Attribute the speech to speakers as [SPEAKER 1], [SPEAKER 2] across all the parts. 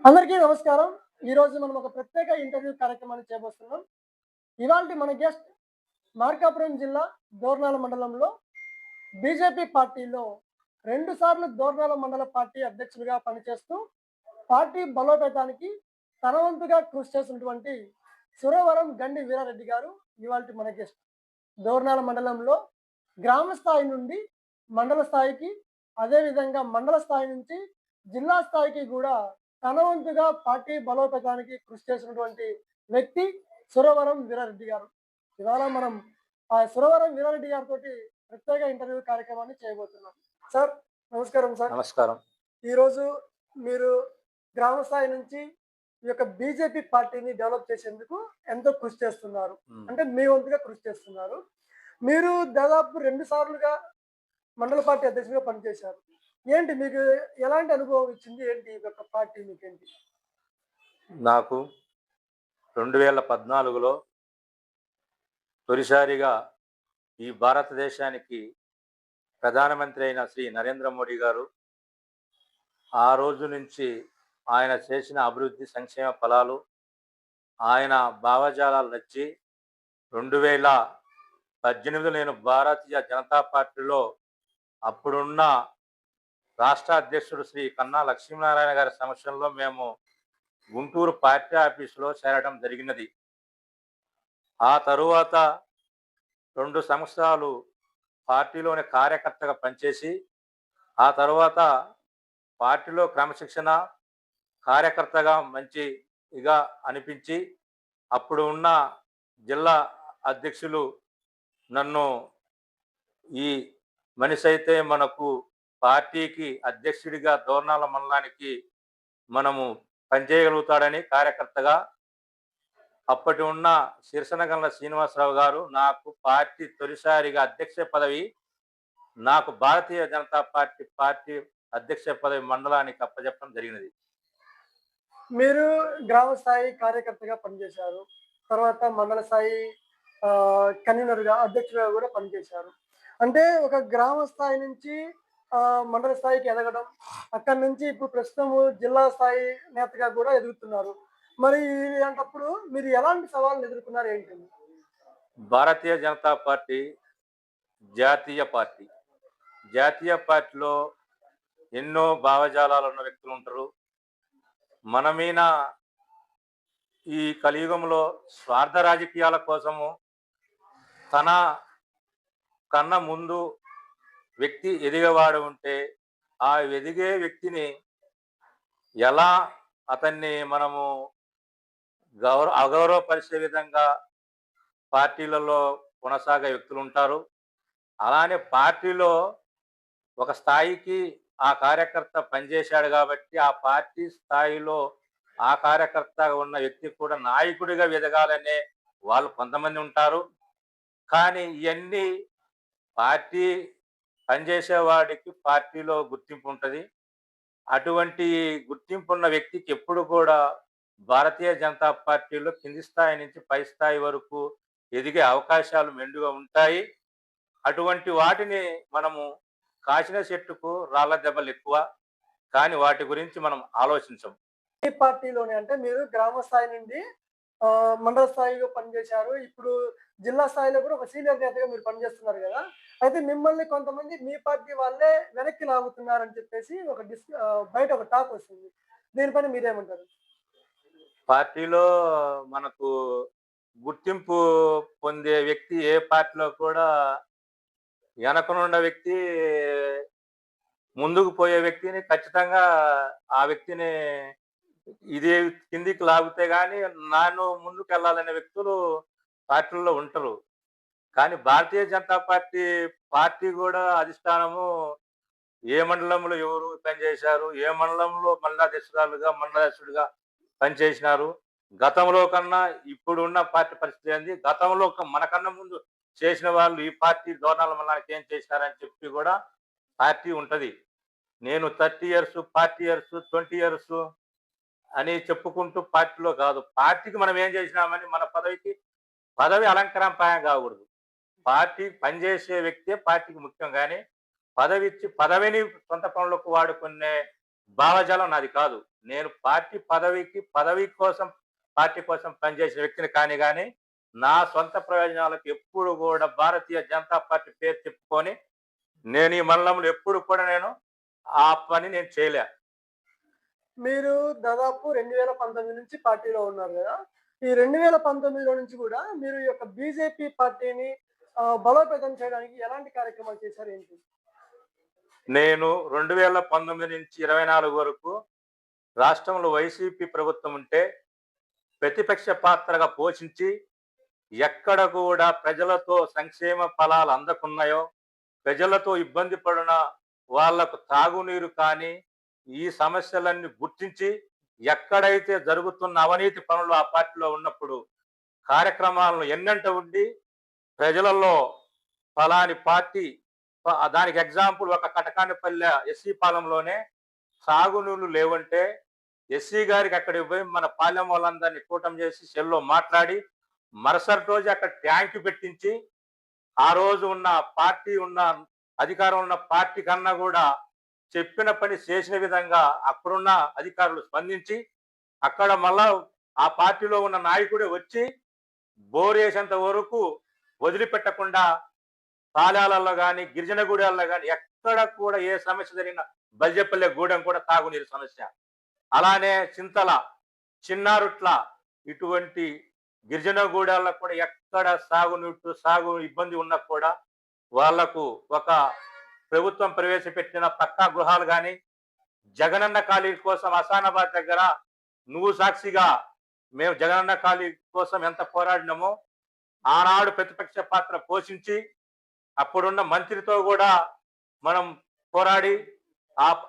[SPEAKER 1] అందరికీ నమస్కారం. ఈరోజు మనం ఒక ప్రత్యేక ఇంటర్వ్యూ కార్యక్రమాన్ని చేయబోతున్నాం. ఇవాల్టి మన గెస్ట్ మార్కాపురం జిల్లా దోర్నాల మండలంలో బీజేపీ పార్టీలో 2 సార్లు దోర్నాల మండల పార్టీ అధ్యక్షుడిగా పనిచేస్తూ పార్టీ బలోపేతానికి తన వంతుగా కృషి చేసినటువంటి సురవరం గండి వీరారెడ్డి గారు ఇవాల్టి మన గెస్ట్. దోర్నాల మండలంలో గ్రామ స్థాయి నుండి మండల స్థాయికి, అదేవిధంగా మండల స్థాయి నుంచి జిల్లా స్థాయికి కూడా తన వంతుగా పార్టీ బలోపేతానికి కృషి చేసినటువంటి వ్యక్తి సురవరం వీరారెడ్డి గారు. ఇవాళ మనం ఆ సురవరం వీరారెడ్డి గారితోటి ప్రత్యేక ఇంటర్వ్యూ కార్యక్రమాన్ని చేయబోతున్నాం. సార్, నమస్కారం సార్.
[SPEAKER 2] నమస్కారం.
[SPEAKER 1] ఈరోజు మీరు గ్రామ స్థాయి నుంచి ఈ యొక్క బీజేపీ పార్టీని డెవలప్ చేసేందుకు ఎంతో కృషి చేస్తున్నారు.
[SPEAKER 2] హ్మ్.
[SPEAKER 1] అంటే మీ వంతుగా కృషి చేస్తున్నారు. మీరు దాదాపు 2 సార్లుగా మండల పార్టీ అధ్యక్షుడిగా పనిచేశారు. ఏంటి మీకు ఎలాంటి అనుభవం ఇచ్చింది? ఏంటి ఈ యొక్క పార్టీ మీకేంటి?
[SPEAKER 2] నాకు 2014లో తొలిసారిగా ఈ భారతదేశానికి ప్రధానమంత్రి అయిన శ్రీ నరేంద్ర మోడీ గారు ఆ రోజు నుంచి ఆయన చేసిన అభివృద్ధి సంక్షేమ ఫలాలు, ఆయన భావజాలాలు నచ్చి 2018 నేను భారతీయ జనతా పార్టీలో అప్పుడున్న రాష్ట్ర అధ్యక్షుడు శ్రీ కన్నా లక్ష్మీనారాయణ గారి సమక్షంలో మేము గుంటూరు పార్టీ ఆఫీసులో చేరడం జరిగినది. ఆ తరువాత 2 సంవత్సరాలు పార్టీలోని కార్యకర్తగా పనిచేసి, ఆ తరువాత పార్టీలో క్రమశిక్షణ కార్యకర్తగా మంచిగా అనిపించి, అప్పుడు ఉన్న జిల్లా అధ్యక్షులు నన్ను ఈ మనిషి అయితే మనకు పార్టీకి అధ్యక్షుడిగా దోర్నాల మండలానికి మనము పనిచేయగలుగుతాడని కార్యకర్తగా అప్పటి ఉన్న శిరసనగండ్ల శ్రీనివాసరావు గారు నాకు పార్టీ తొలిసారిగా అధ్యక్ష పదవి, నాకు భారతీయ జనతా పార్టీ అధ్యక్ష పదవి మండలానికి అప్పచెప్పడం జరిగినది.
[SPEAKER 1] మీరు గ్రామ స్థాయి కార్యకర్తగా పనిచేశారు. తర్వాత మండల స్థాయి కన్వీనర్‌గా, అధ్యక్షుడిగా కూడా పనిచేశారు. అంటే ఒక గ్రామ స్థాయి నుంచి మండల స్థాయికి ఎదగడం, అక్కడి నుంచి ఇప్పుడు ప్రస్తుతం జిల్లా స్థాయి నేతగా కూడా ఎదుగుతున్నారు. మరి ఇలాంటప్పుడు మీరు ఎలాంటి సవాళ్ళను ఎదుర్కొన్నారు ఏంటండి?
[SPEAKER 2] భారతీయ జనతా పార్టీ జాతీయ పార్టీ. జాతీయ పార్టీలో ఎన్నో భావజాలాలు ఉన్న వ్యక్తులు ఉంటారు. మన మీద ఈ కలియుగంలో స్వార్థ రాజకీయాల కోసము తన కన్నా ముందు వ్యక్తి ఎదిగేవాడు ఉంటే, ఆ ఎదిగే వ్యక్తిని ఎలా అతన్ని మనము అగౌరవపరిచే విధంగా పార్టీలలో కొనసాగే వ్యక్తులు ఉంటారు. అలానే పార్టీలో ఒక స్థాయికి ఆ కార్యకర్త పనిచేశాడు కాబట్టి, ఆ పార్టీ స్థాయిలో ఆ కార్యకర్తగా ఉన్న వ్యక్తి కూడా నాయకుడిగా ఎదగాలనే వాళ్ళు కొంతమంది ఉంటారు. కానీ ఇవన్నీ పార్టీ పనిచేసేవాడికి పార్టీలో గుర్తింపు ఉంటుంది. అటువంటి గుర్తింపు ఉన్న వ్యక్తికి ఎప్పుడు కూడా భారతీయ జనతా పార్టీలో కింది స్థాయి నుంచి పై స్థాయి వరకు ఎదిగే అవకాశాలు మెండుగా ఉంటాయి. అటువంటి వాటిని మనము కాసిన చెట్టుకు రాళ్ళ దెబ్బలు ఎక్కువ, కానీ వాటి గురించి మనం ఆలోచించం.
[SPEAKER 1] ఏ పార్టీలోనే అంటే మీరు గ్రామ స్థాయి నుండి మండల స్థాయిలో పనిచేశారు. ఇప్పుడు జిల్లా స్థాయిలో కూడా ఒక సీనియర్ నేతగా మీరు పనిచేస్తున్నారు గదా! అయితే మిమ్మల్ని కొంతమంది మీ పార్టీ వాళ్ళే వెనక్కి లాగుతున్నారని చెప్పేసి ఒక బయట ఒక టాక్ వస్తుంది. దీనిపైన మీరేమంటారు?
[SPEAKER 2] పార్టీలో మనకు గుర్తింపు పొందే వ్యక్తి ఏ పార్టీలో కూడా వెనకనున్న వ్యక్తి ముందుకు పోయే వ్యక్తిని ఖచ్చితంగా ఆ వ్యక్తిని ఇది కిందికి లాగితే గాని నాను ముందుకెళ్ళాలనే వ్యక్తులు పార్టీల్లో ఉంటారు. కానీ భారతీయ జనతా పార్టీ కూడా అధిష్టానము ఏ మండలంలో ఎవరు పనిచేశారు, ఏ మండలంలో మండలాధ్యక్షుడిగా పనిచేసినారు, గతంలో కన్నా ఇప్పుడున్న పార్టీ పరిస్థితి ఏంది, గతంలో మనకన్నా ముందు చేసిన వాళ్ళు ఈ పార్టీ దోర్నాల మండలానికి ఏం చేసినారని చెప్పి కూడా పార్టీ ఉంటది. నేను 30 ఇయర్స్, 40 ఇయర్స్, 20 ఇయర్స్ అని చెప్పుకుంటూ పార్టీలో కాదు. పార్టీకి మనం ఏం చేసినామని మన పదవి అలంకరణప్రాయం కాకూడదు. పార్టీ పనిచేసే వ్యక్తే పార్టీకి ముఖ్యం గాని, పదవిని సొంత పనులకు వాడుకునే భావజాలం నాది కాదు. నేను పార్టీ పదవి కోసం పార్టీ కోసం పనిచేసిన వ్యక్తిని కానీ నా సొంత ప్రయోజనాలకు ఎప్పుడు కూడా భారతీయ జనతా పార్టీ పేరు చెప్పుకొని నేను ఈ మండలంలో ఎప్పుడు కూడా నేను ఆ పని నేను చేయలే.
[SPEAKER 1] మీరు దాదాపు 2019 నుంచి పార్టీలో ఉన్నారు గదా! ఈ 2019లో నుంచి గూడా మీరు ఈ యొక్క బీజేపీ పార్టీని బలోపేతం చేయడానికి ఎలాంటి కార్యక్రమాలు చేశారు ఏంటి?
[SPEAKER 2] నేను 2019 నుంచి 24 వరకు రాష్ట్రంలో వైసీపీ ప్రభుత్వం ఉంటే ప్రతిపక్ష పాత్రగా పోషించి ఎక్కడ కూడా ప్రజలతో సంక్షేమ ఫలాలు అందకున్నాయో, ప్రజలతో ఇబ్బంది పడిన వాళ్లకు తాగునీరు కానీ ఈ సమస్యలన్నీ గుర్తించి ఎక్కడైతే జరుగుతున్న అవినీతి పనులు ఆ పార్టీలో ఉన్నప్పుడు కార్యక్రమాలను ఎన్నంట ఉండి ప్రజలలో ఫలాని పార్టీ దానికి ఎగ్జాంపుల్ ఒక కటకానిపల్లె ఎస్సీ పాలెంలోనే సాగునీళ్లు లేవంటే ఎస్సీ గారికి అక్కడికి పోయి మన పాలెం వాళ్ళందరినీ కూటమి చేసి సెల్లో మాట్లాడి మరుసటి రోజు అక్కడ ట్యాంక్ పెట్టించి ఆ రోజు ఉన్న పార్టీ ఉన్న అధికారం ఉన్న పార్టీ కన్నా కూడా చెప్పిన పని చేసిన విధంగా అక్కడున్న అధికారులు స్పందించి అక్కడ మళ్ళా ఆ పార్టీలో ఉన్న నాయకుడే వచ్చి బోర్ వేసేంత వరకు వదిలిపెట్టకుండా పాలాలలో కానీ గిరిజన గూడాల్లో కానీ ఎక్కడ కూడా ఏ సమస్య జరిగిన బల్జపల్లె గూడెం కూడా తాగునీరు సమస్య, అలానే చింతల చిన్నారుట్ల ఇటువంటి గిరిజన గూడాల్లో కూడా ఎక్కడ సాగు ఇబ్బంది ఉన్నా కూడా వాళ్లకు ఒక ప్రభుత్వం ప్రవేశపెట్టిన పక్కా గృహాలు కానీ జగనన్న కాలనీ కోసం అసానాబాద్ దగ్గర నువ్వు సాక్షిగా మేము జగనన్న కాలనీ కోసం ఎంత పోరాడినామో ఆనాడు ప్రతిపక్ష పాత్ర పోషించి అప్పుడున్న మంత్రితో కూడా మనం పోరాడి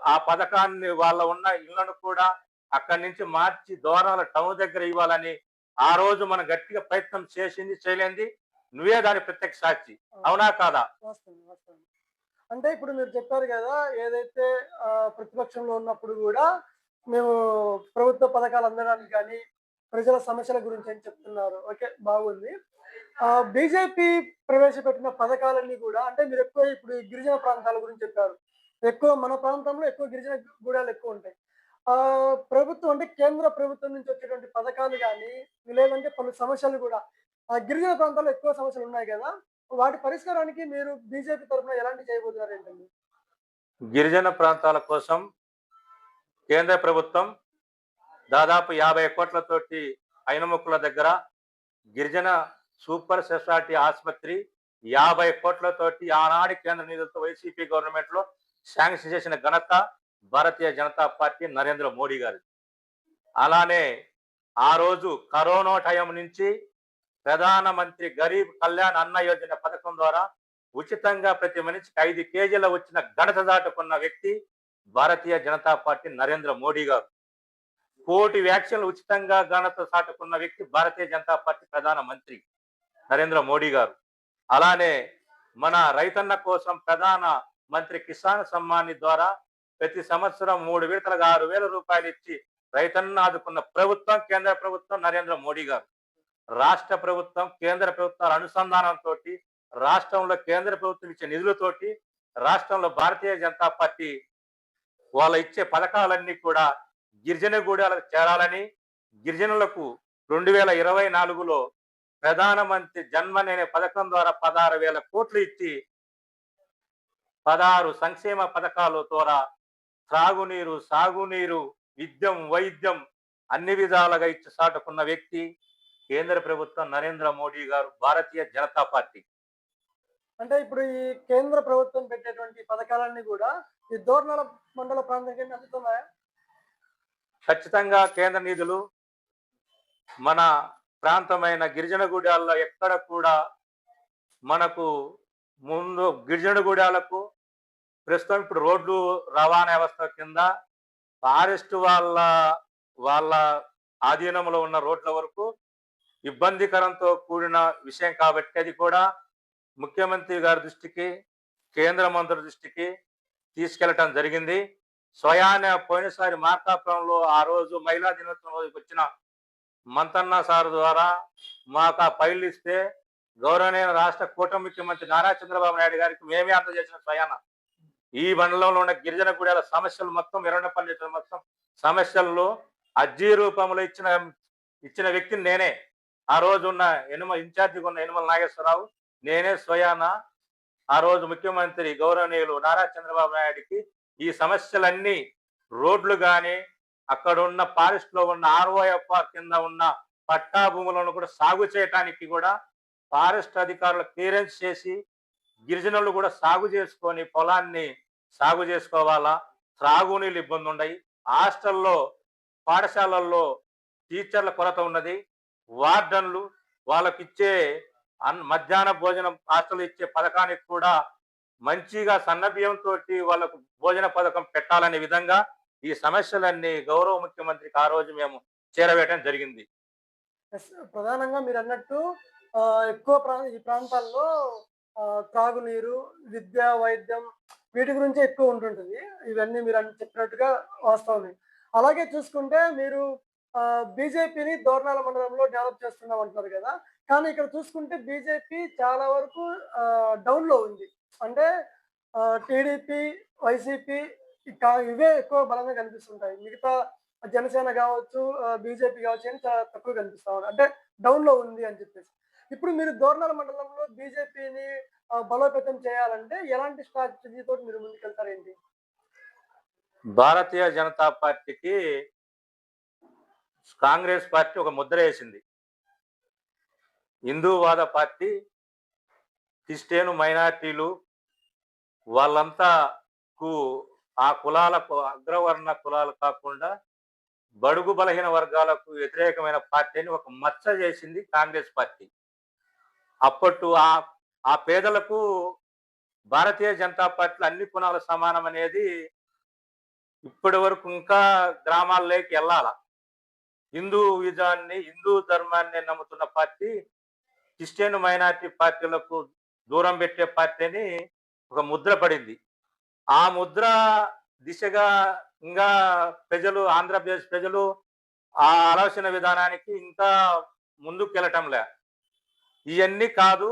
[SPEAKER 2] ఆ పథకాన్ని వాళ్ళ ఉన్న ఇళ్లను కూడా అక్కడి నుంచి మార్చి దోరాల టౌన్ దగ్గర ఇవ్వాలని ఆ రోజు మనం గట్టిగా ప్రయత్నం చేసింది చేయలేంది నువ్వే దాని ప్రత్యక్ష సాక్షి, అవునా కాదా?
[SPEAKER 1] అంటే ఇప్పుడు మీరు చెప్పారు కదా, ఏదైతే ప్రతిపక్షంలో ఉన్నప్పుడు కూడా మేము ప్రభుత్వ పథకాలు అందడానికి కానీ ప్రజల సమస్యల గురించి అని చెప్తున్నారు. ఓకే, బాగుంది. బీజేపీ ప్రవేశపెట్టిన పథకాలన్నీ కూడా అంటే మీరు ఎక్కువ ఇప్పుడు గిరిజన ప్రాంతాల గురించి చెప్పారు. ఎక్కువ మన ప్రాంతంలో ఎక్కువ గిరిజన గూడాలు ఎక్కువ ఉంటాయి. ప్రభుత్వం అంటే కేంద్ర ప్రభుత్వం నుంచి వచ్చేటువంటి పథకాలు కానీ లేదంటే పలు సమస్యలు కూడా గిరిజన ప్రాంతాల్లో ఎక్కువ సమస్యలు ఉన్నాయి కదా, వాటి పరిష్కారానికి మీరు బీజేపీ తరఫున ఎలాంటి చేయబోతున్నారు ఏంటండి?
[SPEAKER 2] గిరిజన ప్రాంతాల కోసం కేంద్ర ప్రభుత్వం దాదాపు 50 కోట్లతోటి ఐనముక్కుల దగ్గర గిరిజన సూపర్ స్పెషాలిటీ ఆసుపత్రి 50 కోట్లతోటి ఆనాటి కేంద్ర నిధులతో వైసీపీ గవర్నమెంట్ లో శాంక్షన్ చేసిన ఘనత భారతీయ జనతా పార్టీ నరేంద్ర మోడీ గారి. అలానే ఆ రోజు కరోనా టైం నుంచి ప్రధానమంత్రి గరీబ్ కళ్యాణ్ అన్న యోజన పథకం ద్వారా ఉచితంగా ప్రతి మనిషికి 5 కేజీల వచ్చిన ఘనత దాటుకున్న వ్యక్తి భారతీయ జనతా పార్టీ నరేంద్ర మోడీ గారు. 1 కోటి వ్యాక్సిన్లు ఉచితంగా ఘనత దాటుకున్న వ్యక్తి భారతీయ జనతా పార్టీ ప్రధాన మంత్రి నరేంద్ర మోడీ గారు. అలానే మన రైతన్న కోసం ప్రధాన మంత్రి కిసాన్ సమ్మాన్ ద్వారా ప్రతి సంవత్సరం 3 విడతలుగా 6,000 రూపాయలు ఇచ్చి రైతన్న ఆదుకున్న ప్రభుత్వం కేంద్ర ప్రభుత్వం నరేంద్ర మోడీ గారు. రాష్ట్ర ప్రభుత్వం కేంద్ర ప్రభుత్వాల అనుసంధానంతో రాష్ట్రంలో కేంద్ర ప్రభుత్వం ఇచ్చే నిధులతోటి రాష్ట్రంలో భారతీయ జనతా పార్టీ వాళ్ళ ఇచ్చే పథకాలన్నీ కూడా గిరిజన గూడాలకు చేరాలని గిరిజనులకు 2024లో ప్రధానమంత్రి జన్మన్ అనే పథకం ద్వారా 16,000 కోట్లు ఇచ్చి 16 సంక్షేమ పథకాల ద్వారా త్రాగునీరు సాగునీరు విద్యం వైద్యం అన్ని విధాలుగా ఇచ్చి సాటుకున్న వ్యక్తి కేంద్ర ప్రభుత్వం నరేంద్ర మోడీ గారు భారతీయ జనతా పార్టీ.
[SPEAKER 1] అంటే ఇప్పుడు ఈ కేంద్ర ప్రభుత్వం పెట్టేటువంటి పథకాలన్నీ కూడా ఈ దోర్నాల మండల ప్రాంతానికి అందుతున్నాయా?
[SPEAKER 2] ఖచ్చితంగా కేంద్ర నిధులు మన ప్రాంతమైన గిరిజన గూడాల్లో ఎక్కడ కూడా మనకు ముందు గిరిజన గూడాలకు ప్రస్తుతం ఇప్పుడు రోడ్లు రవాణా వ్యవస్థ కింద ఫారెస్ట్ వాళ్ళ ఆధీనంలో ఉన్న రోడ్ల వరకు ఇబ్బందికరంతో కూడిన విషయం కాబట్టి అది కూడా ముఖ్యమంత్రి గారి దృష్టికి కేంద్ర మంత్రుల దృష్టికి తీసుకెళ్లటం జరిగింది. స్వయాన పోయినసారి మార్కాపురంలో ఆ రోజు మహిళా దినోత్సవం రోజుకి వచ్చిన మంతన్న సార్ ద్వారా మాకు ఆ ఫైల్ ఇస్తే గౌరవనీయ రాష్ట్ర కూటమి ముఖ్యమంత్రి నారా చంద్రబాబు నాయుడు గారికి మేమే అందజేసిన స్వయాన ఈ మండలంలో ఉన్న గిరిజన గుడాల సమస్యలు మొత్తం ఎర్రనపల్లి మొత్తం సమస్యల్లో అర్జీ రూపంలో ఇచ్చిన వ్యక్తిని నేనే. ఆ రోజు ఉన్న ఇన్ఛార్జిగా ఉన్న యనమల నాగేశ్వరరావు నేనే స్వయాన ఆ రోజు ముఖ్యమంత్రి గౌరవనీయులు నారా చంద్రబాబు నాయుడికి ఈ సమస్యలన్నీ రోడ్లు కానీ అక్కడ ఉన్న ఫారెస్ట్ లో ఉన్న ఆర్ఓఎఫ్ఆర్ కింద ఉన్న పట్టా భూములను కూడా సాగు చేయటానికి కూడా ఫారెస్ట్ అధికారులు క్లియరెన్స్ చేసి గిరిజనులు కూడా సాగు చేసుకొని పొలాన్ని సాగు చేసుకోవాలా, త్రాగునీళ్ళు ఇబ్బంది ఉన్నాయి, హాస్టల్లో పాఠశాలల్లో టీచర్ల కొరత ఉన్నది, వార్డన్లు వాళ్ళకిచ్చే మధ్యాహ్న భోజనం హాస్టల్ ఇచ్చే పథకానికి కూడా మంచిగా సన్నబియ్యంతో వాళ్ళకు భోజన పథకం పెట్టాలనే విధంగా ఈ సమస్యలన్నీ గౌరవ ముఖ్యమంత్రికి ఆ రోజు మేము చేరవేయటం జరిగింది.
[SPEAKER 1] ప్రధానంగా మీరు అన్నట్టు ఎక్కువ ఈ ప్రాంతాల్లో త్రాగునీరు, విద్య, వైద్యం వీటి గురించి ఎక్కువ ఉంటుంటుంది. ఇవన్నీ మీరు చెప్పినట్టుగా వాస్తవమే. అలాగే చూసుకుంటే మీరు బీజేపీని దోర్నాల మండలంలో డెవలప్ చేస్తున్నాం అంటున్నారు కదా. కానీ ఇక్కడ చూసుకుంటే బీజేపీ చాలా వరకు డౌన్‌లో ఉంది. అంటే టీడీపీ, వైసీపీ ఇవే ఎక్కువ బలంగా కనిపిస్తుంటాయి. మిగతా జనసేన కావచ్చు, బీజేపీ కావచ్చు అని చాలా తక్కువ కనిపిస్తా ఉంది. అంటే డౌన్‌లో ఉంది అని చెప్పేసి. ఇప్పుడు మీరు దోర్నాల మండలంలో బీజేపీని బలోపేతం చేయాలంటే ఎలాంటి స్ట్రాటజీతో మీరు ముందుకెళ్తారేంటి?
[SPEAKER 2] భారతీయ జనతా పార్టీకి కాంగ్రెస్ పార్టీ ఒక ముద్ర వేసింది. హిందూవాద పార్టీ, క్రిస్టియన్ మైనార్టీలు వాళ్ళంతాకు ఆ కులాలకు అగ్రవర్ణ కులాలు కాకుండా బడుగు బలహీన వర్గాలకు వ్యతిరేకమైన పార్టీ అని ఒక మచ్చ చేసింది కాంగ్రెస్ పార్టీ. అప్పట్లో ఆ పేదలకు భారతీయ జనతా పార్టీలో అన్ని కులాల సమానం అనేది ఇప్పటి వరకు ఇంకా గ్రామాల్లోకి వెళ్ళాల. హిందూ ధర్మాన్ని నమ్ముతున్న పార్టీ క్రిస్టియన్ మైనార్టీ పార్టీలకు దూరం పెట్టే పార్టీ అని ఒక ముద్ర పడింది. ఆ ముద్ర దిశగా ఇంకా ఆంధ్రప్రదేశ్ ప్రజలు ఆ ఆలోచన విధానానికి ఇంకా ముందుకు వెళ్ళటంలే. ఇవన్నీ కాదు,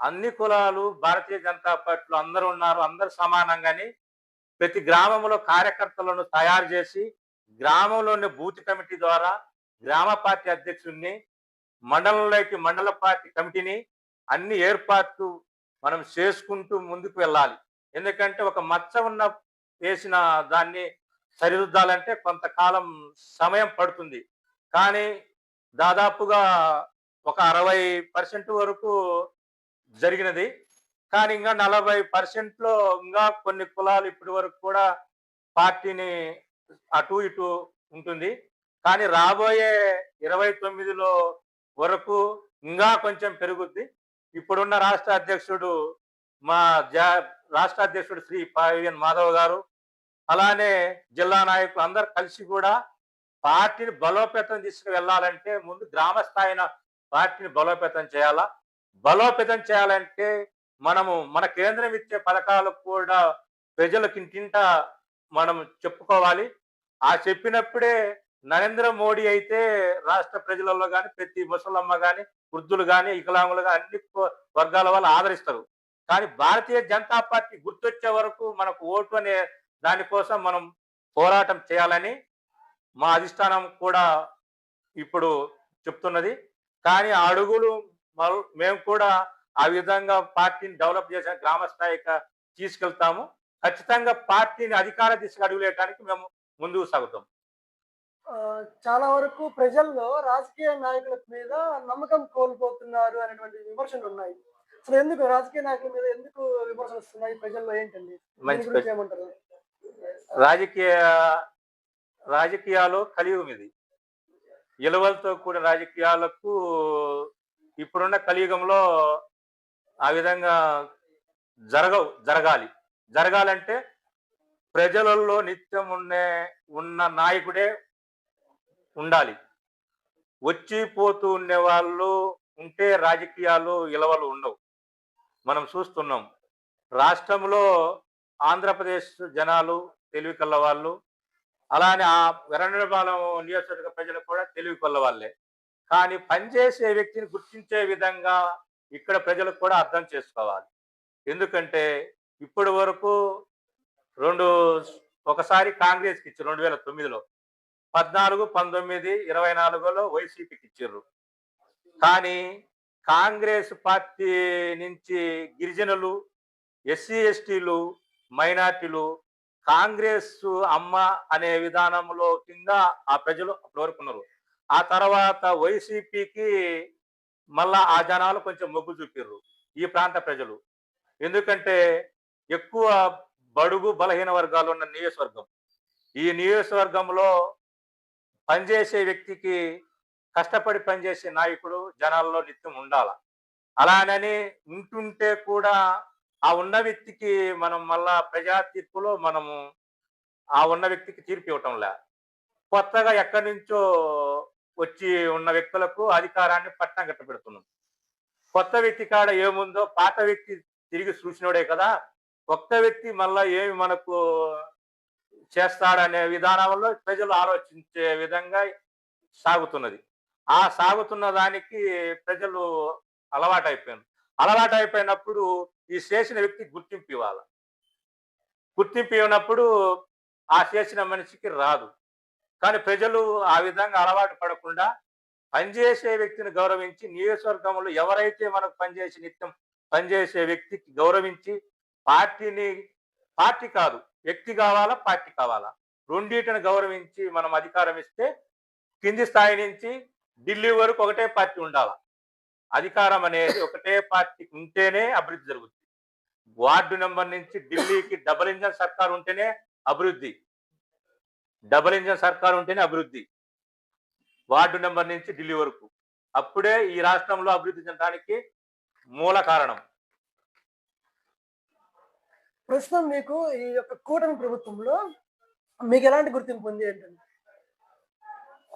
[SPEAKER 2] అన్ని కులాలు భారతీయ జనతా పార్టీలో అందరూ ఉన్నారు, అందరు సమానంగాని ప్రతి గ్రామంలో కార్యకర్తలను తయారు చేసి గ్రామంలోని బూత్ కమిటీ ద్వారా గ్రామ పార్టీ అధ్యక్షుడిని, మండలంలోకి మండల పార్టీ కమిటీని అన్ని ఏర్పాట్లు మనం చేసుకుంటూ ముందుకు వెళ్ళాలి. ఎందుకంటే ఒక మచ్చ వేసిన దాన్ని సరిదిద్దాలంటే కొంతకాలం సమయం పడుతుంది. కానీ దాదాపుగా ఒక 60% వరకు జరిగినది. కానీ ఇంకా 40%లో ఇంకా కొన్ని కులాలు ఇప్పటి వరకు కూడా పార్టీని అటు ఇటు ఉంటుంది. కానీ రాబోయే 29లో వరకు ఇంకా కొంచెం పెరుగుద్ది. ఇప్పుడున్న రాష్ట్ర అధ్యక్షుడు రాష్ట్ర అధ్యక్షుడు శ్రీ పావిఎన్ మాధవ్ గారు, అలానే జిల్లా నాయకులు అందరు కలిసి కూడా పార్టీని బలోపేతం తీసుకువెళ్ళాలంటే ముందు గ్రామ స్థాయిన పార్టీని బలోపేతం చేయాలా. బలోపేతం చేయాలంటే మన కేంద్రం ఇచ్చే పథకాలు కూడా ప్రజలకు ఇంటింట మనం చెప్పుకోవాలి. ఆ చెప్పినప్పుడే నరేంద్ర మోడీ అయితే రాష్ట్ర ప్రజలలో కానీ ప్రతి ముసలమ్మ కానీ వృద్ధులు కానీ వికలాంగులు కానీ అన్ని వర్గాల వాళ్ళు ఆదరిస్తారు. కానీ భారతీయ జనతా పార్టీ గుర్తొచ్చే వరకు మనకు ఓటు అనే దానికోసం మనం పోరాటం చేయాలని మా అధిష్టానం కూడా ఇప్పుడు చెప్తున్నది. కానీ ఆ అడుగులు మేము కూడా ఆ విధంగా పార్టీని డెవలప్ చేసిన గ్రామ స్థాయిగా తీసుకెళ్తాము. ఖచ్చితంగా పార్టీని అధికార దిశగా అడుగులేయడానికి మేము ముందుకు సాగుతాం.
[SPEAKER 1] చాలా వరకు ప్రజల్లో రాజకీయ నాయకుల మీద నమ్మకం కోల్పోతున్నారు అనేటువంటి విమర్శలు ఉన్నాయి. అసలు ఎందుకు రాజకీయ నాయకుల మీద ఎందుకు విమర్శలు వస్తున్నాయి ప్రజల్లో, ఏంటండి? ఏమంటారు?
[SPEAKER 2] రాజకీయాలు కలియుగం ఇది. విలువలతో కూడిన రాజకీయాలకు ఇప్పుడున్న కలియుగంలో ఆ విధంగా జరగాలంటే ప్రజలలో నిత్యం ఉన్న నాయకుడే ఉండాలి. వచ్చి పోతూ ఉండే వాళ్ళు ఉంటే రాజకీయాలు విలువలు ఉండవు. మనం చూస్తున్నాం రాష్ట్రంలో ఆంధ్రప్రదేశ్ జనాలు తెలివి కల్ల వాళ్ళు, అలానే ఆ వెరండపాలెం నియోజకవర్గ ప్రజలు కూడా తెలివి కల్ల వాళ్ళే. కానీ పనిచేసే వ్యక్తిని గుర్తించే విధంగా ఇక్కడ ప్రజలకు కూడా అర్థం చేసుకోవాలి. ఎందుకంటే ఇప్పటి వరకు రెండు ఒకసారి కాంగ్రెస్కి ఇచ్చారు 2009లో, 14, 19, 24లో వైసీపీకి ఇచ్చిర్రు. కానీ కాంగ్రెస్ పార్టీ నుంచి గిరిజనులు, ఎస్సీ ఎస్టీలు, మైనార్టీలు కాంగ్రెస్ అమ్మ అనే విధానంలో కింద ఆ ప్రజలు అప్పటి వరకు ఉన్నారు. ఆ తర్వాత వైసీపీకి మళ్ళా ఆ జనాలు కొంచెం మొగ్గు చూపిర్రు ఈ ప్రాంత ప్రజలు. ఎందుకంటే ఎక్కువ బడుగు బలహీన వర్గాలు ఉన్న నియోజకవర్గం. ఈ నియోజకవర్గంలో పనిచేసే వ్యక్తికి కష్టపడి పనిచేసే నాయకుడు జనాల్లో నిత్యం ఉండాల. అలానని ఉంటుంటే కూడా ఆ ఉన్న వ్యక్తికి మనం మళ్ళా ప్రజా తీర్పులో మనము ఆ ఉన్న వ్యక్తికి తీర్పు ఇవ్వటంలే. కొత్తగా ఎక్కడి నుంచో వచ్చి ఉన్న వ్యక్తులకు అధికారాన్ని పట్టం కట్టబెడుతున్నాం. కొత్త వ్యక్తి కాడ ఏముందో పాత వ్యక్తి తిరిగి చూసినోడే కదా. కొత్త వ్యక్తి మళ్ళా ఏమి మనకు చేస్తాడనే విధానంలో ప్రజలు ఆలోచించే విధంగా సాగుతున్నది. ఆ సాగుతున్న దానికి ప్రజలు అలవాటైపోయారు. అలవాటైపోయినప్పుడు ఈ చేసిన వ్యక్తికి గుర్తింపు ఇవ్వాలి. గుర్తింపు ఇవ్వనప్పుడు ఆ చేసిన మనిషికి రాదు. కానీ ప్రజలు ఆ విధంగా అలవాటు పడకుండా పనిచేసే వ్యక్తిని గౌరవించి, నియోజకవర్గంలో ఎవరైతే మనకు పనిచేసి నిత్యం పనిచేసే వ్యక్తికి గౌరవించి, పార్టీని పార్టీ కాదు వ్యక్తి కావాలా, పార్టీ కావాలా, రెండింటిని గౌరవించి మనం అధికారం ఇస్తే కింది స్థాయి నుంచి ఢిల్లీ వరకు ఒకటే పార్టీ ఉండాల. అధికారం అనేది ఒకటే పార్టీకి ఉంటేనే అభివృద్ధి జరుగుతుంది. వార్డు నెంబర్ నుంచి ఢిల్లీకి డబుల్ ఇంజన్ సర్కార్ ఉంటేనే అభివృద్ధి. డబుల్ ఇంజన్ సర్కార్ ఉంటేనే అభివృద్ధి. వార్డు నెంబర్ నుంచి ఢిల్లీ వరకు. అప్పుడే ఈ రాష్ట్రంలో అభివృద్ధి చెందడానికి మూల కారణం.
[SPEAKER 1] ప్రస్తుతం మీకు ఈ యొక్క కూటమి ప్రభుత్వంలో మీకు ఎలాంటి గుర్తింపు ఉంది ఏంటంటే?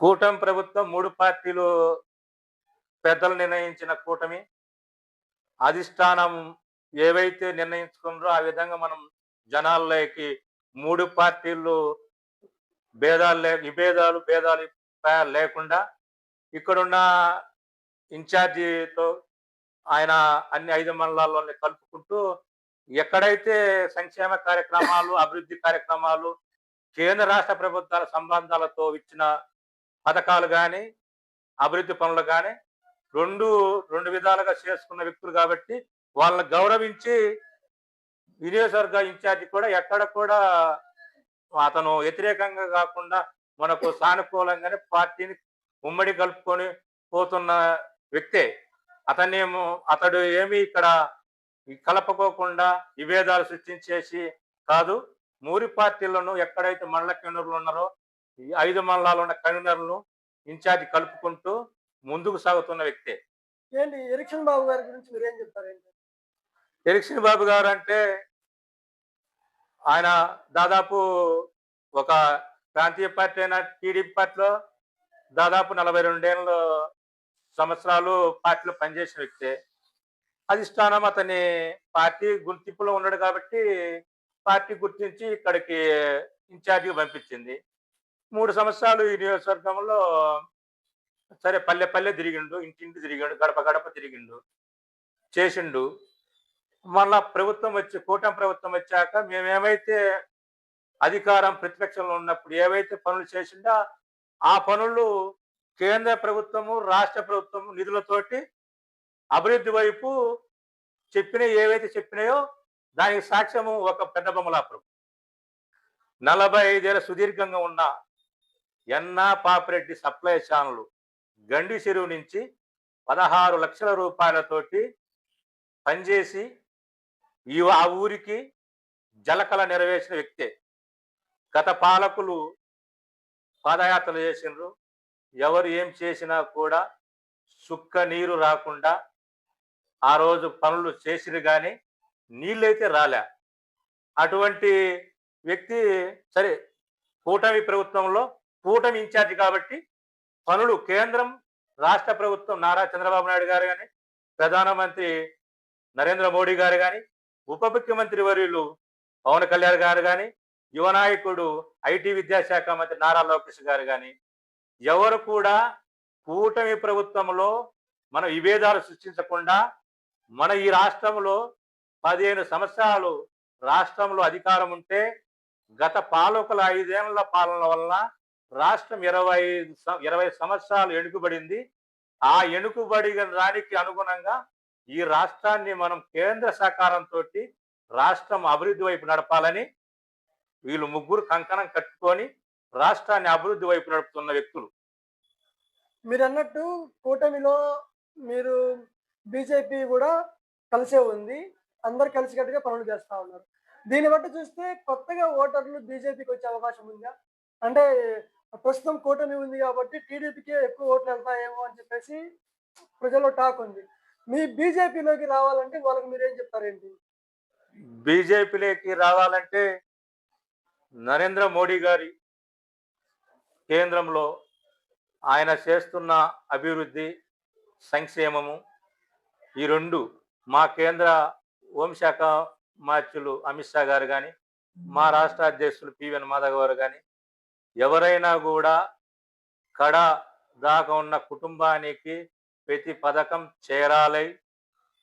[SPEAKER 2] కూటమి ప్రభుత్వం 3 పార్టీలు పెద్దలు నిర్ణయించిన కూటమి. అధిష్టానం ఏవైతే నిర్ణయించుకున్నారో ఆ విధంగా మనం జనాల్లోకి 3 పార్టీలు భేదాలు లేకుండా ఇక్కడున్న ఇన్ఛార్జితో ఆయన అన్ని 5 మండలాల్లోనే కలుపుకుంటూ ఎక్కడైతే సంక్షేమ కార్యక్రమాలు, అభివృద్ధి కార్యక్రమాలు, కేంద్ర రాష్ట్ర ప్రభుత్వాల సంబంధాలతో ఇచ్చిన పథకాలు కానీ, అభివృద్ధి పనులు కానీ రెండు విధాలుగా చేసుకున్న వ్యక్తులు కాబట్టి వాళ్ళని గౌరవించి నియోజకవర్గ ఇన్ఛార్జి కూడా ఎక్కడ కూడా అతను వ్యతిరేకంగా కాకుండా మనకు సానుకూలంగానే పార్టీని ఉమ్మడి కలుపుకొని పోతున్న వ్యక్తే. అతడు ఏమి ఇక్కడ కలపకోకుండా విభేదాలు సృష్టించేసి కాదు. 3 పార్టీలను ఎక్కడైతే మండల కన్వీనర్లు ఉన్నారో ఈ 5 మండలాలు ఉన్న కన్వీనర్లను ఇన్ఛార్జి కలుపుకుంటూ ముందుకు సాగుతున్న వ్యక్తే.
[SPEAKER 1] ఏంటి ఎరిక్షన్ బాబు గారి గురించి మీరేం చెప్తారేంటి?
[SPEAKER 2] ఎరిక్షన్ బాబు గారు అంటే ఆయన దాదాపు ఒక ప్రాంతీయ పార్టీ అయిన టీడీపీ పార్టీలో దాదాపు 42 సంవత్సరాలు పార్టీలో పనిచేసిన వ్యక్తే. అధిష్టానం అతని పార్టీ గుర్తింపులో ఉన్నాడు కాబట్టి పార్టీ గుర్తించి ఇక్కడికి ఇన్ఛార్జిగా పంపించింది. 3 సంవత్సరాలు ఈ నియోజకవర్గంలో సరే పల్లె తిరిగిండు, ఇంటింటి తిరిగిండు, గడప తిరిగిండు, చేసిండు. మళ్ళా కూటమి ప్రభుత్వం వచ్చాక మేమేమైతే అధికారం ప్రతిపక్షంలో ఉన్నప్పుడు ఏవైతే పనులు చేసిండో ఆ పనులు కేంద్ర ప్రభుత్వము, రాష్ట్ర ప్రభుత్వము నిధులతోటి అభివృద్ధి వైపు ఏవైతే చెప్పినాయో దానికి సాక్ష్యము ఒక పెద్ద బొమ్మలాపురం. 45 ఏళ్ల సుదీర్ఘంగా ఉన్న ఎన్నా పాపిరెడ్డి సప్లై ఛానల్ గండి చెరువు నుంచి 16 లక్షల రూపాయలతోటి పనిచేసి ఆ ఊరికి జలకళ నెరవేర్చిన వ్యక్తే. గత పాలకులు పాదయాత్రలు చేసిండ్రు. ఎవరు ఏం చేసినా కూడా సుక్క నీరు రాకుండా ఆ రోజు పనులు చేసిరు కానీ నీళ్ళైతే రాలే. అటువంటి వ్యక్తి సరే కూటమి ప్రభుత్వంలో కూటమి ఇన్ఛార్జి కాబట్టి పనులు కేంద్రం, రాష్ట్ర ప్రభుత్వం నారా చంద్రబాబు నాయుడు గారు కానీ, ప్రధానమంత్రి నరేంద్ర మోడీ గారు కానీ, ఉప ముఖ్యమంత్రి వర్యులు పవన్ కళ్యాణ్ గారు కానీ, యువ నాయకుడు ఐటీ విద్యాశాఖ మంత్రి నారా లోకేష్ గారు కానీ ఎవరు కూడా కూటమి ప్రభుత్వంలో మనం విభేదాలు సృష్టించకుండా మన ఈ రాష్ట్రంలో 15 సంవత్సరాలు రాష్ట్రంలో అధికారం ఉంటే గత పాలకుల 5 ఏళ్ల పాలన వల్ల రాష్ట్రం 20 సంవత్సరాలు వెనుకబడింది. ఆ వెనుకబడిన దానికి అనుగుణంగా ఈ రాష్ట్రాన్ని మనం కేంద్ర సహకారంతోటి రాష్ట్రం అభివృద్ధి వైపు నడపాలని వీళ్ళు ముగ్గురు కంకణం కట్టుకొని రాష్ట్రాన్ని అభివృద్ధి వైపు నడుపుతున్న వ్యక్తులు.
[SPEAKER 1] మీరన్నట్టు కూటమిలో మీరు బీజేపీ కూడా కలిసే ఉంది. అందరు కలిసికట్టుగా పనులు చేస్తా ఉన్నారు. దీన్ని బట్టి చూస్తే కొత్తగా ఓటర్లు బీజేపీకి వచ్చే అవకాశం ఉందా? అంటే ప్రస్తుతం కూటమి ఉంది కాబట్టి టీడీపీకే ఎక్కువ ఓట్లు వెళ్తాయేమో అని చెప్పేసి ప్రజల్లో టాక్ ఉంది. మీ బీజేపీలోకి రావాలంటే వాళ్ళకి మీరేం చెప్తారేంటి?
[SPEAKER 2] బీజేపీలోకి రావాలంటే నరేంద్ర మోడీ గారి కేంద్రంలో ఆయన చేస్తున్న అభివృద్ధి, సంక్షేమము ఈ రెండు మా కేంద్ర హోంశాఖ మార్చులు అమిత్ షా గారు కానీ, మా రాష్ట్ర అధ్యక్షులు పివిఎన్ మాధవ్ గారు కానీ ఎవరైనా కూడా కడ దాకా ఉన్న కుటుంబానికి ప్రతి పథకం చేరాలి.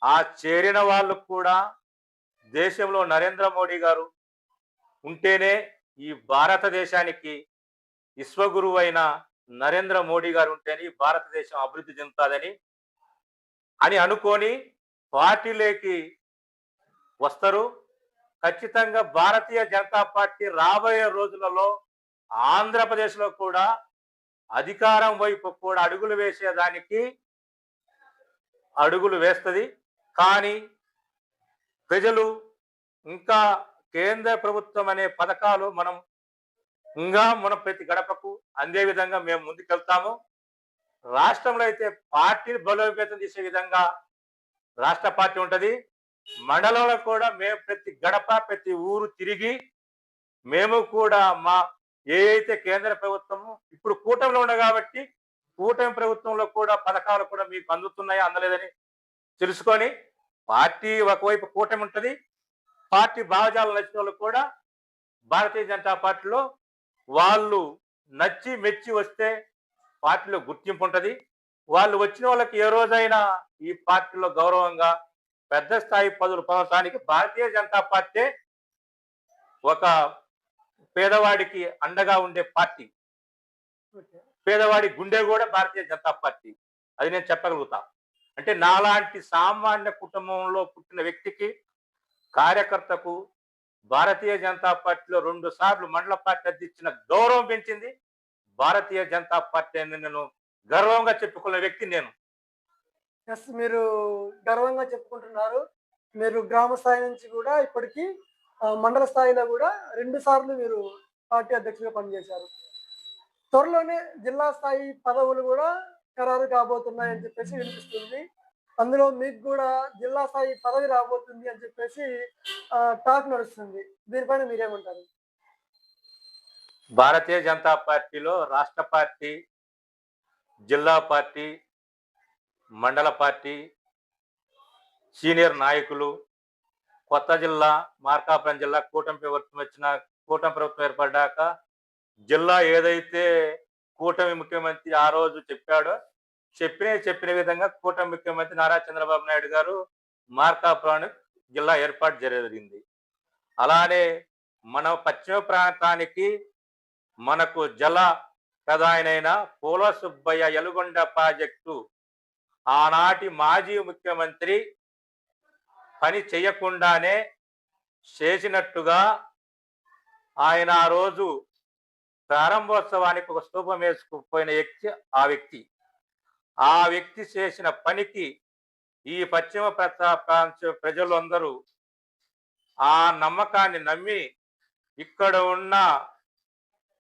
[SPEAKER 2] ఆ చేరిన వాళ్ళకు కూడా దేశంలో నరేంద్ర మోడీ గారు ఉంటేనే ఈ భారతదేశానికి విశ్వగురువు అయిన నరేంద్ర మోడీ గారు ఉంటేనే ఈ భారతదేశం అభివృద్ధి చెందుతుందని అనుకొని పార్టీలోకి వస్తారు. ఖచ్చితంగా భారతీయ జనతా పార్టీ రాబోయే రోజులలో ఆంధ్రప్రదేశ్లో కూడా అధికారం వైపు కూడా అడుగులు వేసేదానికి అడుగులు వేస్తుంది. కానీ ప్రజలు ఇంకా కేంద్ర ప్రభుత్వం అనే పథకాలు మన ప్రతి గడపకు అందే విధంగా మేము ముందుకెళ్తాము. రాష్ట్రంలో అయితే పార్టీని బలోపేతం చేసే విధంగా రాష్ట్ర పార్టీ ఉంటది. మండలంలో కూడా మేము ప్రతి గడప ప్రతి ఊరు తిరిగి మేము కూడా మా ఏదైతే కేంద్ర ప్రభుత్వము ఇప్పుడు కూటమిలో ఉన్నాయి కాబట్టి కూటమి ప్రభుత్వంలో కూడా పథకాలు కూడా మీకు అందుతున్నాయో అందలేదని తెలుసుకొని పార్టీ ఒకవైపు కూటమి ఉంటది. పార్టీ భావజాలం నచ్చిన వాళ్ళు కూడా భారతీయ జనతా పార్టీలో వాళ్ళు నచ్చి మెచ్చి వస్తే పార్టీలో గుర్తింపు ఉంటది. వాళ్ళు వచ్చిన వాళ్ళకి ఏ రోజైనా ఈ పార్టీలో గౌరవంగా పెద్ద స్థాయి పదవులు పొందడానికి భారతీయ జనతా పార్టీ ఒక పేదవాడికి అండగా ఉండే పార్టీ. పేదవాడి గుండె కూడా భారతీయ జనతా పార్టీ. అది నేను చెప్పగలుగుతా. అంటే నాలాంటి సామాన్య కుటుంబంలో పుట్టిన వ్యక్తికి, కార్యకర్తకు భారతీయ జనతా పార్టీలో 2 సార్లు మండల పార్టీ అధ్యక్షున గౌరవం పెంచింది భారతీయ జనతా పార్టీ అని నేను గర్వంగా చెప్పుకున్న వ్యక్తి నేను.
[SPEAKER 1] మీరు గర్వంగా చెప్పుకుంటున్నారు. మీరు గ్రామ స్థాయి నుంచి కూడా ఇప్పటికీ మండల స్థాయిలో కూడా 2 సార్లు మీరు పార్టీ అధ్యక్షుడిగా పనిచేశారు. త్వరలోనే జిల్లా స్థాయి పదవులు కూడా ఖరారు కాబోతున్నాయని చెప్పేసి వినిపిస్తుంది. అందులో మీకు కూడా జిల్లా స్థాయి పదవి రాబోతుంది అని చెప్పేసి టాక్ నడుస్తుంది. దీనిపైన మీరేమంటారు?
[SPEAKER 2] భారతీయ జనతా పార్టీలో రాష్ట్ర పార్టీ, జిల్లా పార్టీ, మండల పార్టీ, సీనియర్ నాయకులు, కొత్త జిల్లా మార్కాపురం జిల్లా కూటమి ప్రభుత్వం ఏర్పడ్డాక జిల్లా ఏదైతే కూటమి ముఖ్యమంత్రి ఆ రోజు చెప్పాడో చెప్పిన విధంగా కూటమి ముఖ్యమంత్రి నారా చంద్రబాబు నాయుడు గారు మార్కాపురానికి జిల్లా ఏర్పాటు జరిగింది. అలానే మన పశ్చిమ ప్రాంతానికి మనకు జల ప్రధానైన పోల సుబ్బయ్య ఎలుగొండ ప్రాజెక్టు ఆనాటి మాజీ ముఖ్యమంత్రి పని చేయకుండానే చేసినట్టుగా ఆయన ఆ రోజు ప్రారంభోత్సవానికి ఒక స్తూపం వేసుకుపోయిన వ్యక్తి ఆ వ్యక్తి చేసిన పనికి ఈ పశ్చిమ ప్రాంత ప్రజలందరూ ఆ నమ్మకాన్ని నమ్మి ఇక్కడ ఉన్న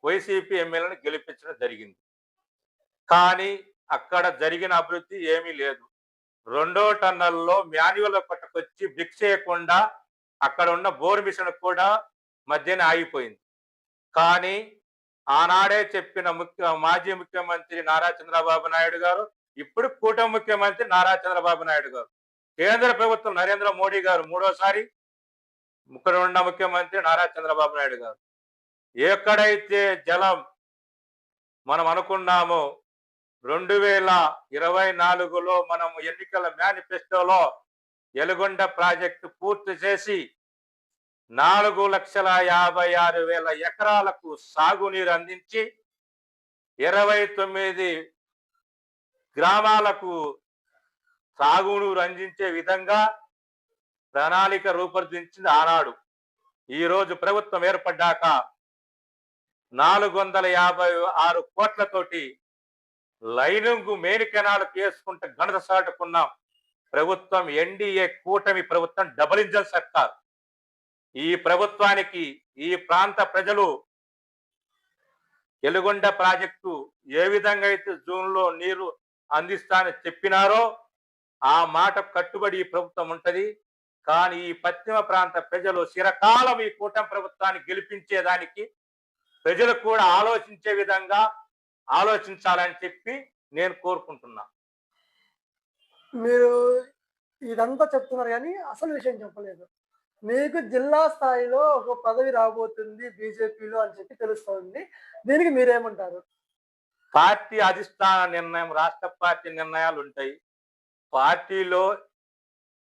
[SPEAKER 2] వైసీపీ ఎమ్మెల్యేలను గెలిపించడం జరిగింది. కానీ అక్కడ జరిగిన అభివృద్ధి ఏమీ లేదు. 2వ టన్నల్లో మాన్యువల్ పట్టుకొచ్చి బ్రిక్ చేయకుండా అక్కడ ఉన్న బోర్ మిషన్ కూడా మధ్యనే ఆగిపోయింది. కానీ ఆనాడే చెప్పిన మాజీ ముఖ్యమంత్రి నారా చంద్రబాబు నాయుడు గారు, ఇప్పుడు కూటమి ముఖ్యమంత్రి నారా చంద్రబాబు నాయుడు గారు, కేంద్ర ప్రభుత్వం నరేంద్ర మోడీ గారు, 3వసారి ఇక్కడ ఉన్న ముఖ్యమంత్రి నారా చంద్రబాబు నాయుడు గారు ఎక్కడైతే జలం మనం అనుకున్నామో 2024లో మనం ఎన్నికల మేనిఫెస్టోలో ఎలుగొండ ప్రాజెక్టు పూర్తి చేసి 4,56,000 ఎకరాలకు సాగునీరు అందించి 29 గ్రామాలకు సాగునీరు అందించే విధంగా ప్రణాళిక రూపొందించింది ఆనాడు. ఈ రోజు ప్రభుత్వం ఏర్పడ్డాక 456 కోట్లతోటి లైనింగ్ మెయిన్ కెనాల్ చేసుకుంటే ఘనత సాటుకున్న ప్రభుత్వం ఎన్డీఏ కూటమి ప్రభుత్వం, డబుల్ ఇంజన్ సర్కార్. ఈ ప్రభుత్వానికి ఈ ప్రాంత ప్రజలు ఎలుగొండ ప్రాజెక్టు ఏ విధంగా అయితే జూన్లో నీరు అందిస్తానని చెప్పినారో ఆ మాట కట్టుబడి ఈ ప్రభుత్వం ఉంటది. కానీ ఈ పశ్చిమ ప్రాంత ప్రజలు చిరకాలం ఈ కూటమి ప్రభుత్వాన్ని గెలిపించేదానికి ప్రజలు కూడా ఆలోచించే విధంగా ఆలోచించాలని చెప్పి నేను కోరుకుంటున్నా.
[SPEAKER 1] మీరు ఇదంతా చెప్తున్నారు కానీ అసలు విషయం చెప్పలేదు. మీకు జిల్లా స్థాయిలో ఒక పదవి రాబోతుంది బీజేపీలో అని చెప్పి తెలుస్తోంది. దీనికి మీరేమంటారు?
[SPEAKER 2] పార్టీ అధిష్టాన నిర్ణయం, రాష్ట్ర పార్టీ నిర్ణయాలు ఉంటాయి. పార్టీలో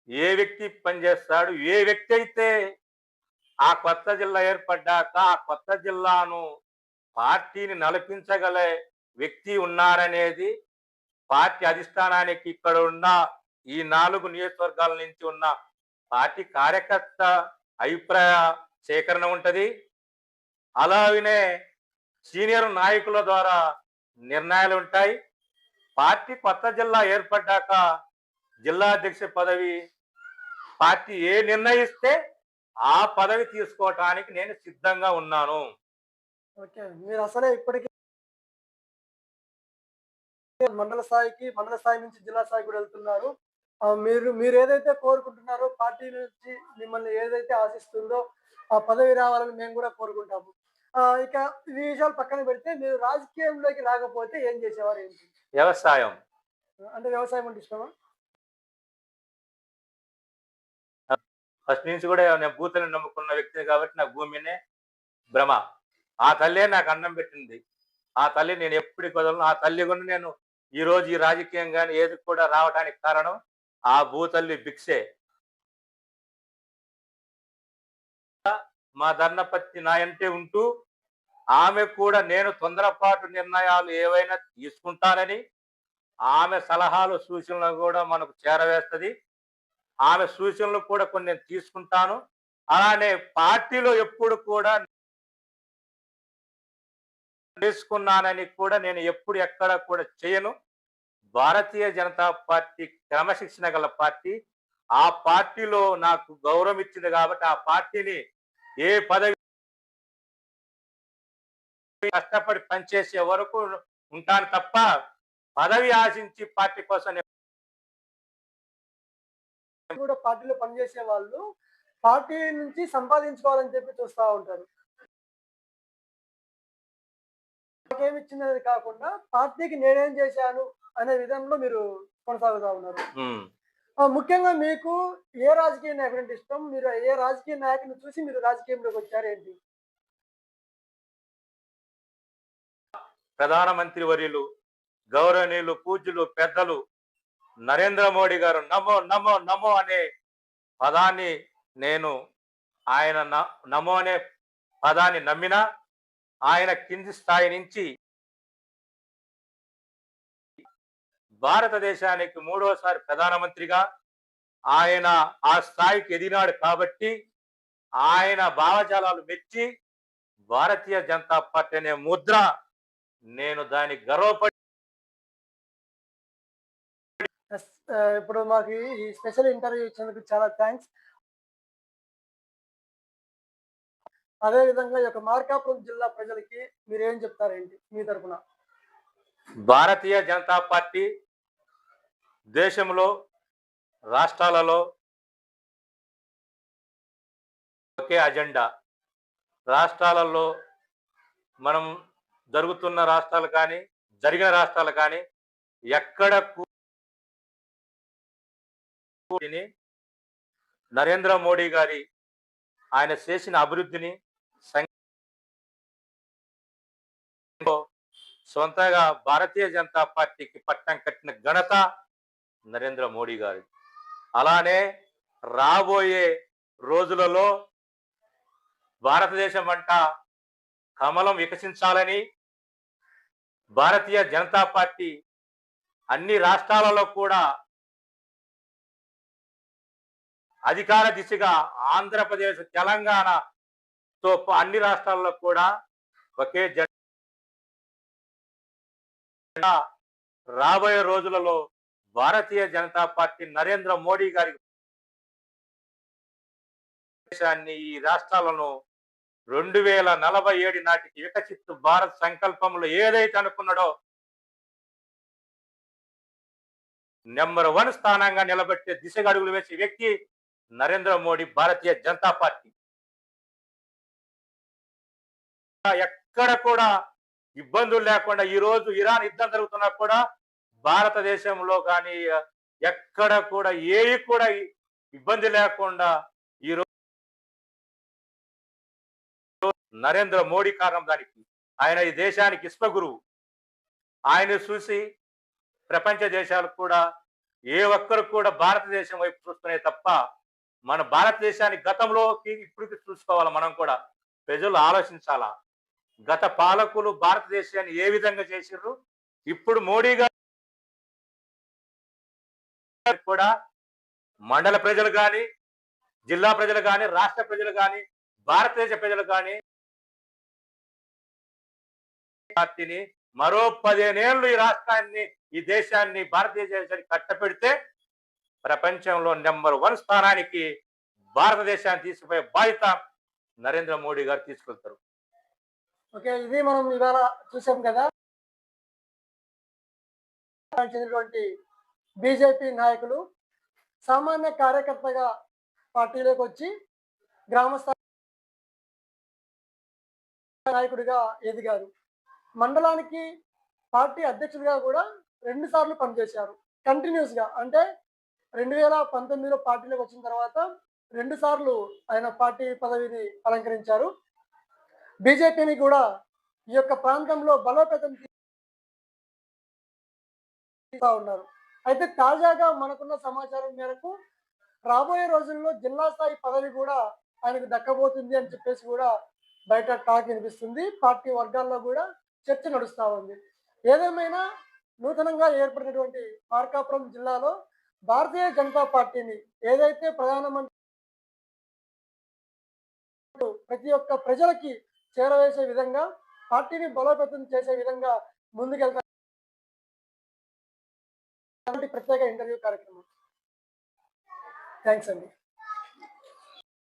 [SPEAKER 2] ఏ వ్యక్తి పనిచేస్తాడు, ఏ వ్యక్తి అయితే ఆ కొత్త జిల్లా ఏర్పడ్డాక ఆ కొత్త జిల్లాను పార్టీని నడిపించగల వ్యక్తి ఉన్నారనేది పార్టీ అధిష్టానానికి ఇక్కడ ఉన్న ఈ 4 నియోజకవర్గాల నుంచి ఉన్న పార్టీ కార్యకర్త అభిప్రాయ సేకరణ ఉంటది. అలాగనే సీనియర్ నాయకుల ద్వారా నిర్ణయాలు ఉంటాయి. పార్టీ కొత్త జిల్లా ఏర్పడ్డాక జిల్లా అధ్యక్ష పదవి పార్టీ ఏ నిర్ణయిస్తే ఆ పదవి తీసుకోవటానికి నేను సిద్ధంగా ఉన్నాను.
[SPEAKER 1] ఓకే, మీరు అసలే ఇప్పటికీ మండల స్థాయి నుంచి జిల్లా స్థాయి కూడా వెళ్తున్నారు. మీరు ఏదైతే కోరుకుంటున్నారో పార్టీ నుంచి మిమ్మల్ని ఏదైతే ఆశిస్తుందో ఆ పదవి రావాలని మేము కూడా కోరుకుంటాము. ఇక ఈ విషయాలు పక్కన పెడితే మీరు రాజకీయంలోకి రాకపోతే ఏం చేసేవారు? ఏంటి?
[SPEAKER 2] వ్యవసాయం.
[SPEAKER 1] అంటే వ్యవసాయం అంటే ఇష్టమా?
[SPEAKER 2] ఫస్ట్ నుంచి కూడా నేను భూతని నమ్ముకున్న వ్యక్తిని కాబట్టి నాకు భూమినే భ్రమ. ఆ తల్లే నాకు అన్నం పెట్టింది. ఆ తల్లి నేను ఎప్పటికి వదలను. ఆ తల్లి కూడా నేను ఈ రోజు ఈ రాజకీయం కానీ ఏది కూడా రావడానికి కారణం ఆ భూతల్లి భిక్షే. మా ధర్మపత్ని నా అంటే ఉంటూ ఆమె కూడా నేను తొందరపాటు నిర్ణయాలు ఏవైనా తీసుకుంటానని, ఆమె సలహాలు సూచనలు కూడా మనకు చేరవేస్తుంది. ఆమె సూచనలు కూడా కొన్ని నేను తీసుకుంటాను. అలానే పార్టీలో ఎప్పుడు కూడా తీసుకున్నానని కూడా నేను ఎప్పుడు ఎక్కడ కూడా చేయను. భారతీయ జనతా పార్టీ క్రమశిక్షణ గల పార్టీ. ఆ పార్టీలో నాకు గౌరవం ఇచ్చింది కాబట్టి ఆ పార్టీని ఏ పదవి కష్టపడి పనిచేసే వరకు ఉంటాను తప్ప పదవి ఆశించి పార్టీ కోసం
[SPEAKER 1] కూడా పార్టీలో పనిచేసే వాళ్ళు పార్టీ నుంచి సంపాదించుకోవాలని చెప్పి చూస్తూ ఉంటారు. నాకేమి ఇచ్చిందనేది కాకుండా పార్టీకి నేనేం చేశాను అనే విధంలో మీరు కొనసాగుతూ ఉన్నారు. ముఖ్యంగా మీకు ఏ రాజకీయ నాయకుడు అంటే ఇష్టం? మీరు ఏ రాజకీయ నాయకుని చూసి మీరు రాజకీయంలోకి వచ్చారు? ఏంటి?
[SPEAKER 2] ప్రధానమంత్రి వర్యులు గౌరవనీయులు పూజ్యులు పెద్దలు నరేంద్ర మోడీ గారు నమో నమో నమో అనే పదాన్ని నేను ఆయన నమో అనే పదాన్ని నమ్మిన ఆయన కింది స్థాయి నుంచి భారతదేశానికి 3వసారి ప్రధానమంత్రిగా ఆయన ఆ స్థాయికి ఎదిగినాడు కాబట్టి ఆయన భావజాలాలు మెచ్చి భారతీయ జనతా పార్టీ అనే ముద్ర నేను దానికి గర్వపడి
[SPEAKER 1] ఇప్పుడు మాకు ఈ స్పెషల్ ఇంటర్వ్యూ ఇచ్చినందుకు చాలా థ్యాంక్స్. అదే విధంగా ఈ యొక్క మార్కాపురం జిల్లా ప్రజలకి మీరు ఏం చెప్తారేంటి మీ తరఫున?
[SPEAKER 2] భారతీయ జనతా పార్టీ దేశంలో రాష్ట్రాలలో ఒకే అజెండా. రాష్ట్రాలలో మనం జరుగుతున్న రాష్ట్రాలు కానీ జరిగిన రాష్ట్రాలు కానీ ఎక్కడ నరేంద్ర మోడీ గారి ఆయన చేసిన అభివృద్ధిని సొంతగా భారతీయ జనతా పార్టీకి పట్టం కట్టిన ఘనత నరేంద్ర మోడీ గారి. అలానే రాబోయే రోజులలో భారతదేశం అంట కమలం వికసించాలని భారతీయ జనతా పార్టీ అన్ని రాష్ట్రాలలో కూడా అధికార దిశగా ఆంధ్రప్రదేశ్ తెలంగాణతో అన్ని రాష్ట్రాల్లో కూడా ఒకే జెండా రాబోయే రోజులలో భారతీయ జనతా పార్టీ నరేంద్ర మోడీ గారి దేశాన్ని ఈ రాష్ట్రాలను 2047 నాటికి వికసిత్ భారత్ సంకల్పంలో ఏదైతే అనుకున్నాడో నెంబర్ 1 స్థానంగా నిలబెట్టే దిశగా అడుగులు వేసే వ్యక్తి నరేంద్ర మోడీ, భారతీయ జనతా పార్టీ. ఎక్కడ కూడా ఇబ్బందులు లేకుండా ఈ రోజు ఇరాన్ యుద్ధం జరుగుతున్నా కూడా భారతదేశంలో కానీ ఎక్కడ కూడా ఏవి కూడా ఇబ్బంది లేకుండా ఈ రోజు నరేంద్ర మోడీ కారణం. దానికి ఆయన ఈ దేశానికి విశ్వగురువు. ఆయన చూసి ప్రపంచ దేశాలు కూడా ఏ ఒక్కరు కూడా భారతదేశం వైపు చూస్తున్నాయి తప్ప మన భారతదేశాన్ని గతంలోకి ఇప్పటికి చూసుకోవాలి. మనం కూడా ప్రజలు ఆలోచించాలా, గత పాలకులు భారతదేశాన్ని ఏ విధంగా చేసిర్రు, ఇప్పుడు మోడీ గారు కూడా మండల ప్రజలు కానీ, జిల్లా ప్రజలు కానీ, రాష్ట్ర ప్రజలు కానీ, భారతదేశ ప్రజలు కానీ పార్టీని మరో 15 ఏళ్ళు ఈ రాష్ట్రాన్ని, ఈ దేశాన్ని, భారతీయ దేశాన్ని కట్టపెడితే ప్రపంచంలో నెంబర్ 1 స్థానానికి భారతదేశాన్ని తీసుకుపోయే బాధ్యత నరేంద్ర మోడీ గారు తీసుకెళ్తారు.
[SPEAKER 1] ఓకే, ఇది మనం ఇవాళ చూసాం కదా. చెందినటువంటి బీజేపీ నాయకులు సామాన్య కార్యకర్తగా పార్టీలోకి వచ్చి గ్రామస్థాయి నాయకుడిగా ఎదిగారు. మండలానికి పార్టీ అధ్యక్షుడిగా కూడా 2 సార్లు పనిచేశారు కంటిన్యూస్ గా. అంటే 2019లో పార్టీలోకి వచ్చిన తర్వాత 2 సార్లు ఆయన పార్టీ పదవిని అలంకరించారు. బీజేపీని కూడా ఈ యొక్క ప్రాంతంలో బలోపేతం చేస్తూ ఉన్నారు. అయితే తాజాగా మనకున్న సమాచారం మేరకు రాబోయే రోజుల్లో జిల్లా స్థాయి పదవి కూడా ఆయనకు దక్కబోతుంది అని చెప్పేసి కూడా బయట టాక్ వినిపిస్తుంది. పార్టీ వర్గాల్లో కూడా చర్చ నడుస్తూ ఉంది. ఏదేమైనా నూతనంగా ఏర్పడినటువంటి మార్కాపురం జిల్లాలో భారతీయ జనతా పార్టీని ఏదైతే ప్రధానమంత్రి ప్రతి ఒక్క ప్రజలకి చేరవేసే విధంగా, పార్టీని బలోపేతం చేసే విధంగా ముందుకెళ్తారు. ప్రత్యేక ఇంటర్వ్యూ కార్యక్రమం. థ్యాంక్స్ అండి.